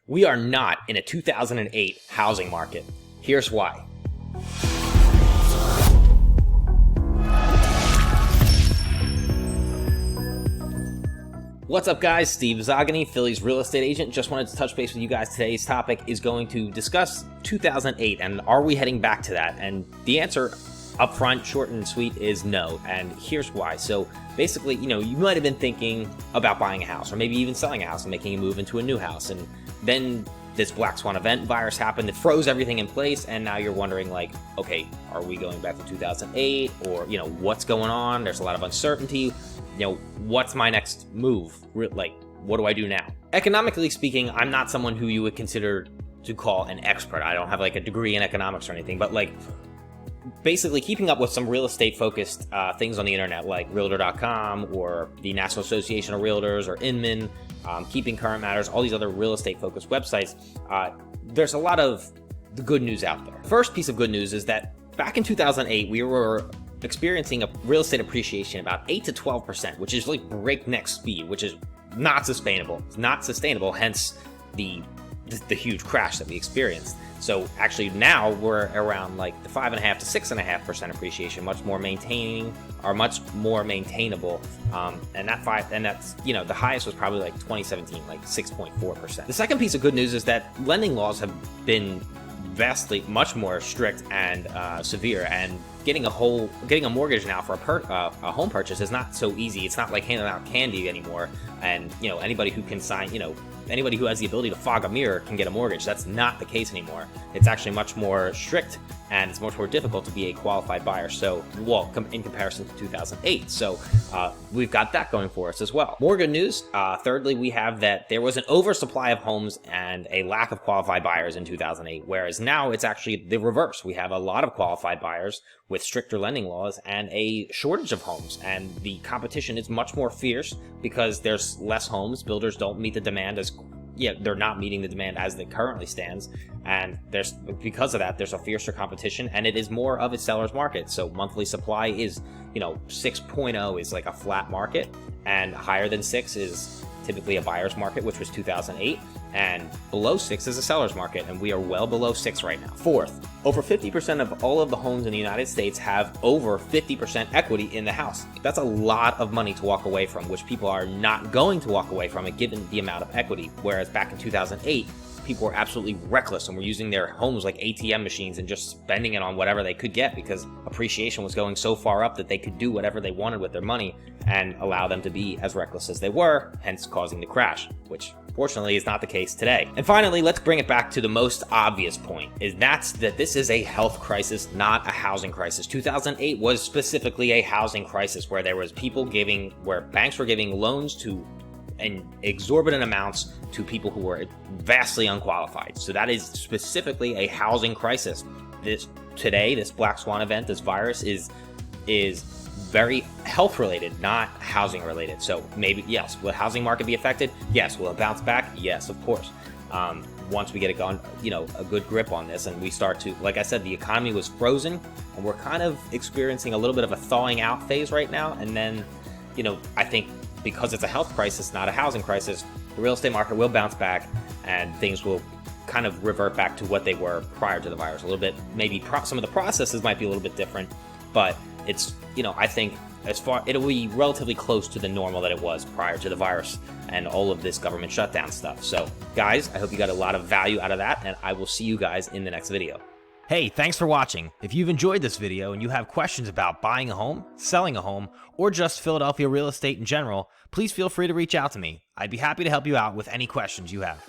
We are not in a 2008 housing market. Here's why. What's up, guys? Steve Zogany, Philly's real estate agent. Just wanted to touch base with you guys. Today's topic is going to discuss 2008 and are we heading back to that? And the answer up front, short and sweet, is no. And here's why. So basically, you might have been thinking about buying a house or maybe even selling a house and making a move into a new house. And then this black swan event virus happened that froze everything in place. And now you're wondering, like, okay, are we going back to 2008? Or, what's going on? There's a lot of uncertainty. What's my next move? Like, what do I do now? Economically speaking, I'm not someone who you would consider to call an expert. I don't have like a degree in economics or anything, but like basically keeping up with some real estate focused things on the internet, like realtor.com or the National Association of Realtors or Inman, Keeping Current Matters, all these other real estate focused websites. There's a lot of the good news out there. First piece of good news is that back in 2008, we were experiencing a real estate appreciation about 8 to 12%, which is like breakneck speed, which is not sustainable. It's not sustainable, hence the huge crash that we experienced. So actually now we're around like the 5.5 to 6.5% appreciation, much more maintainable. And that's the highest was probably like 2017, like 6.4%. The second piece of good news is that lending laws have been vastly much more strict and severe, and getting a mortgage now for a home purchase is not so easy. It's not like handing out candy anymore, and anybody who can sign, anybody who has the ability to fog a mirror can get a mortgage. That's not the case anymore. It's actually much more strict, and it's much more difficult to be a qualified buyer. So, in comparison to 2008. So, we've got that going for us as well. More good news. Thirdly, we have that there was an oversupply of homes and a lack of qualified buyers in 2008, whereas now it's actually the reverse. We have a lot of qualified buyers with stricter lending laws and a shortage of homes, and the competition is much more fierce because there's less homes. Builders don't meet the demand they're not meeting the demand as it currently stands, and because of that there's a fiercer competition, and it is more of a seller's market. So monthly supply is 6.0 is like a flat market, and higher than 6 is typically a buyer's market, which was 2008, and below 6 is a seller's market, and we are well below 6 right now. Fourth, over 50% of all of the homes in the United States have over 50% equity in the house. That's a lot of money to walk away from, which people are not going to walk away from it given the amount of equity, whereas back in 2008, people were absolutely reckless and were using their homes like ATM machines and just spending it on whatever they could get because appreciation was going so far up that they could do whatever they wanted with their money and allow them to be as reckless as they were, hence causing the crash, which fortunately is not the case today. And finally, let's bring it back to the most obvious point, that's that this is a health crisis, not a housing crisis. 2008 was specifically a housing crisis where there was where banks were giving loans to exorbitant amounts to people who were vastly unqualified. So that is specifically a housing crisis. This black swan event, this virus is very health related, not housing related. So maybe, yes, will the housing market be affected? Yes. Will it bounce back? Yes, of course. Once we get a good grip on this and we start to, like I said, the economy was frozen and we're kind of experiencing a little bit of a thawing out phase right now. And then, I think because it's a health crisis, not a housing crisis, the real estate market will bounce back and things will kind of revert back to what they were prior to the virus. A little bit, maybe some of the processes might be a little bit different, but it's, I think it'll be relatively close to the normal that it was prior to the virus and all of this government shutdown stuff. So guys, I hope you got a lot of value out of that, and I will see you guys in the next video. Hey, thanks for watching. If you've enjoyed this video and you have questions about buying a home, selling a home, or just Philadelphia real estate in general, please feel free to reach out to me. I'd be happy to help you out with any questions you have.